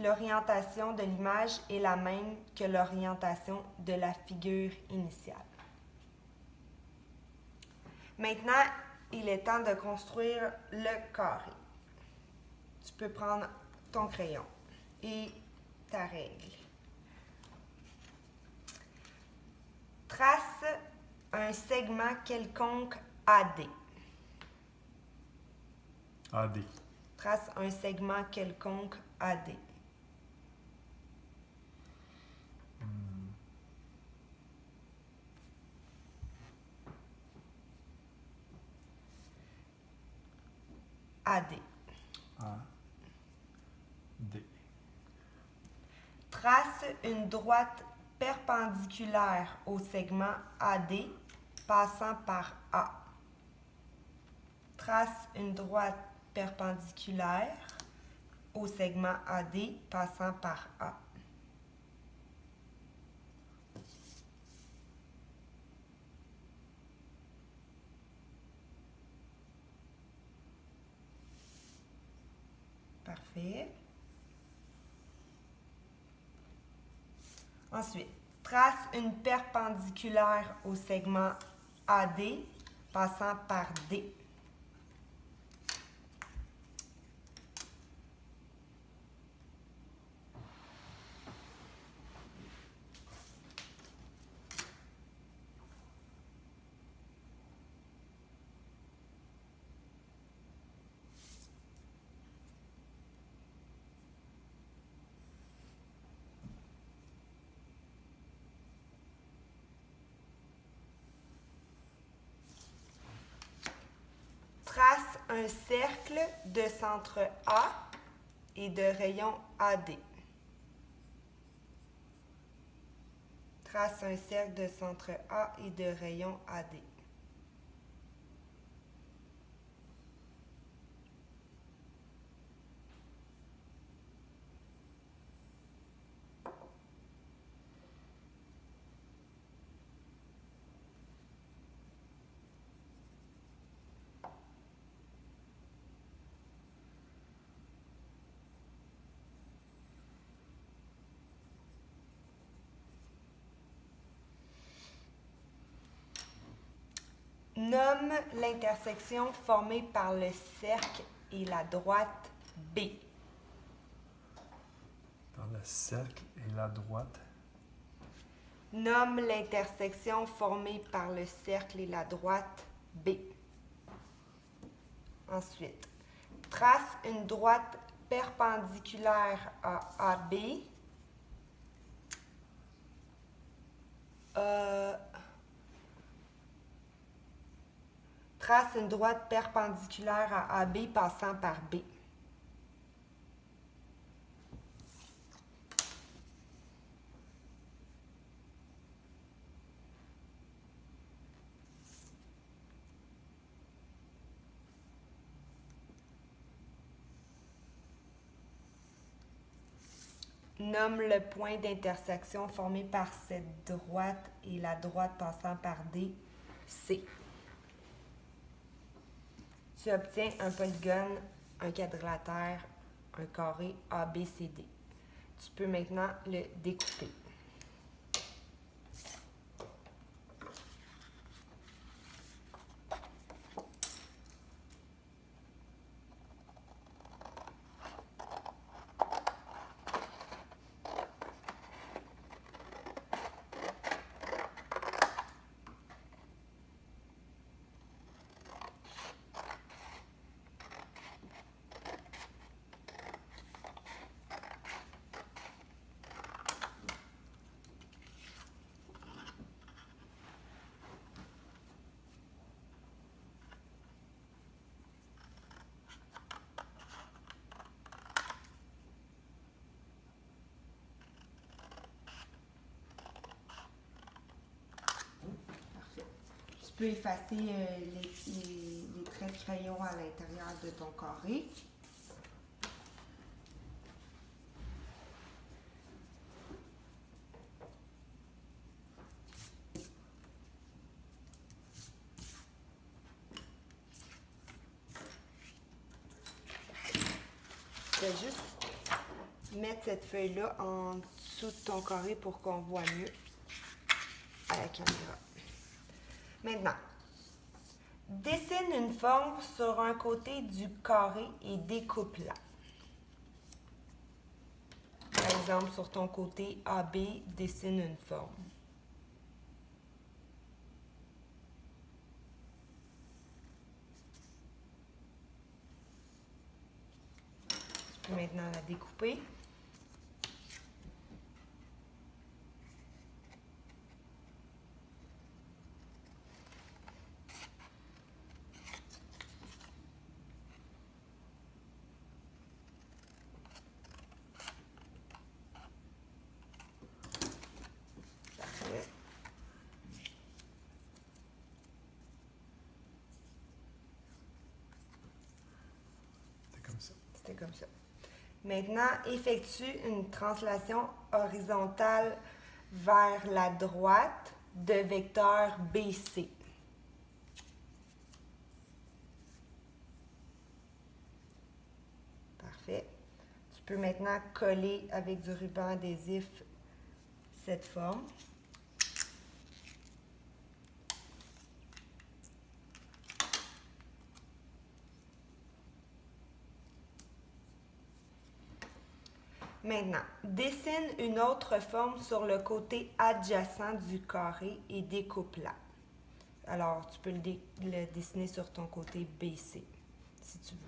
l'orientation de l'image est la même que l'orientation de la figure initiale. Maintenant, il est temps de construire le carré. Tu peux prendre ton crayon et ta règle. Trace un segment quelconque AD. AD. Trace un segment quelconque AD. AD. AD. Trace une droite perpendiculaire au segment AD passant par A. Trace une droite perpendiculaire au segment AD passant par A. Parfait. Ensuite, trace une perpendiculaire au segment AD passant par D. Trace un cercle de centre A et de rayon AD. Trace un cercle de centre A et de rayon AD. Nomme l'intersection formée par le cercle et la droite B. Par le cercle et la droite. Nomme l'intersection formée par le cercle et la droite B. Ensuite, trace une droite perpendiculaire à AB. Trace une droite perpendiculaire à AB passant par B. Nomme le point d'intersection formé par cette droite et la droite passant par D, C. Tu obtiens un polygone, un quadrilatère, un carré ABCD. Tu peux maintenant le découper. Tu peux effacer les traits de crayon à l'intérieur de ton carré. Je vais juste mettre cette feuille-là en dessous de ton carré pour qu'on voit mieux à la caméra. Maintenant, dessine une forme sur un côté du carré et découpe-la. Par exemple, sur ton côté AB, dessine une forme. Tu peux maintenant la découper. Parfait. C'est comme ça. C'était comme ça. Maintenant, effectue une translation horizontale vers la droite de vecteur BC. Parfait. Tu peux maintenant coller avec du ruban adhésif cette forme. Maintenant, dessine une autre forme sur le côté adjacent du carré et découpe-la. Alors, tu peux le dessiner sur ton côté BC, si tu veux.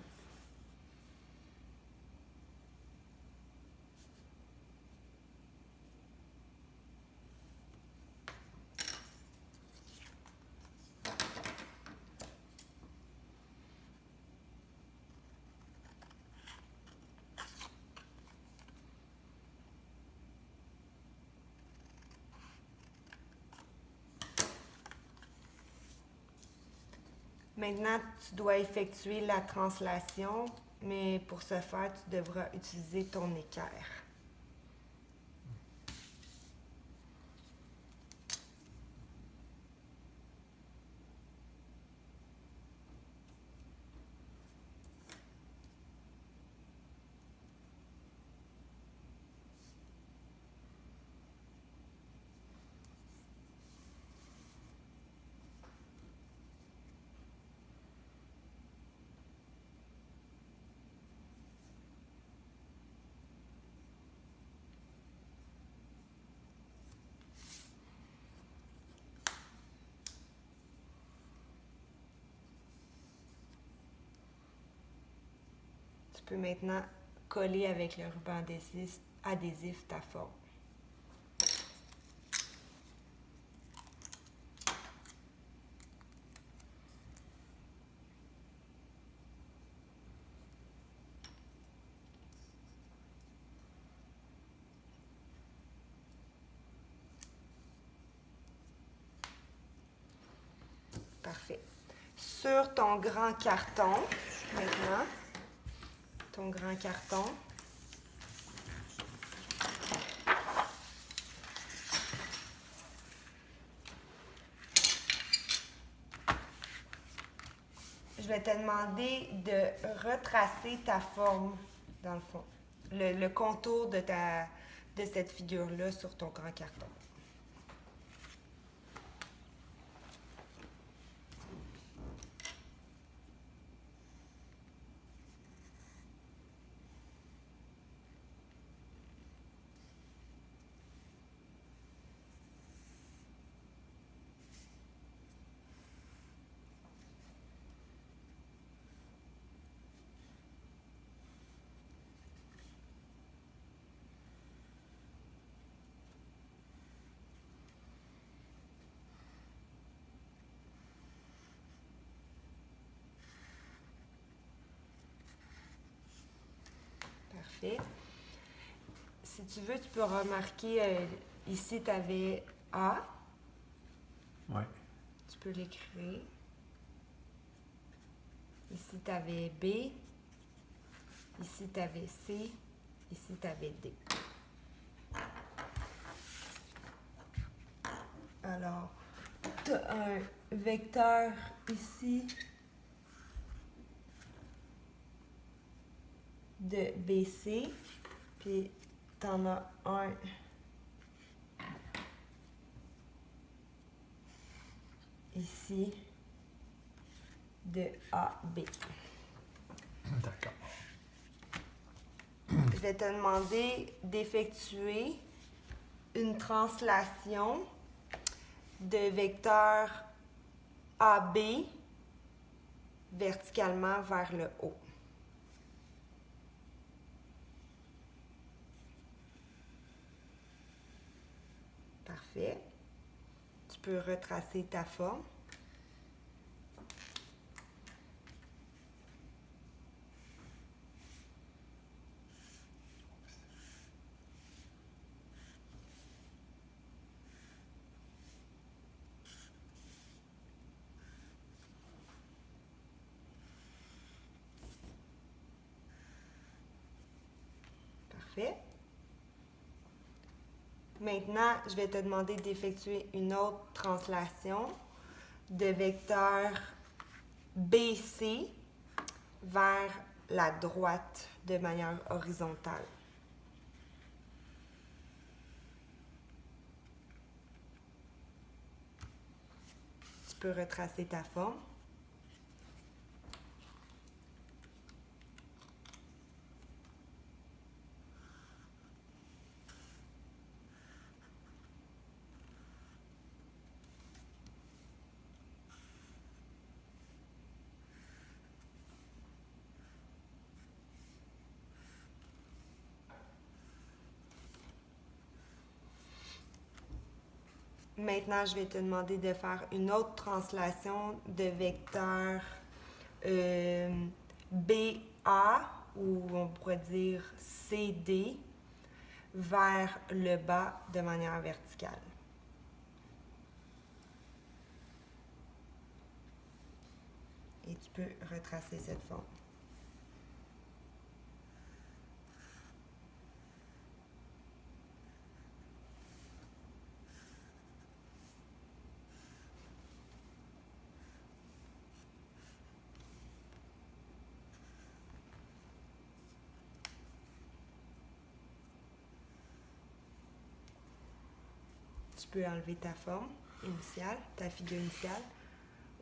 Maintenant, tu dois effectuer la translation, mais pour ce faire, tu devras utiliser ton équerre. Tu peux maintenant coller avec le ruban adhésif ta forme. Parfait. Sur ton grand carton, maintenant, ton grand carton, je vais te demander de retracer ta forme, dans le fond, le contour de cette figure-là sur ton grand carton. Parfait. Si tu veux, tu peux remarquer, ici, tu avais A. Oui. Tu peux l'écrire. Ici, tu avais B. Ici, tu avais C. Ici, tu avais D. Alors, tu as un vecteur ici de BC. Puis, t'en as un ici de AB. D'accord. Je vais te demander d'effectuer une translation de vecteur AB verticalement vers le haut. Parfait. Tu peux retracer ta forme. Parfait. Maintenant, je vais te demander d'effectuer une autre translation de vecteur BC vers la droite de manière horizontale. Tu peux retracer ta forme. Maintenant, je vais te demander de faire une autre translation de vecteur BA, ou on pourrait dire CD, vers le bas de manière verticale. Et tu peux retracer cette forme. Tu peux enlever ta forme initiale, ta figure initiale.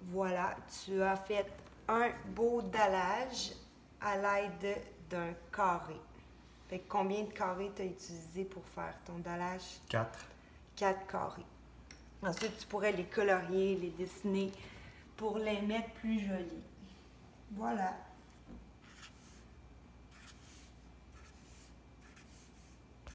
Voilà, tu as fait un beau dallage à l'aide d'un carré. Fait que combien de carrés tu as utilisé pour faire ton dallage? 4. 4 carrés. Ensuite, tu pourrais les colorier, les dessiner pour les mettre plus jolis. Voilà.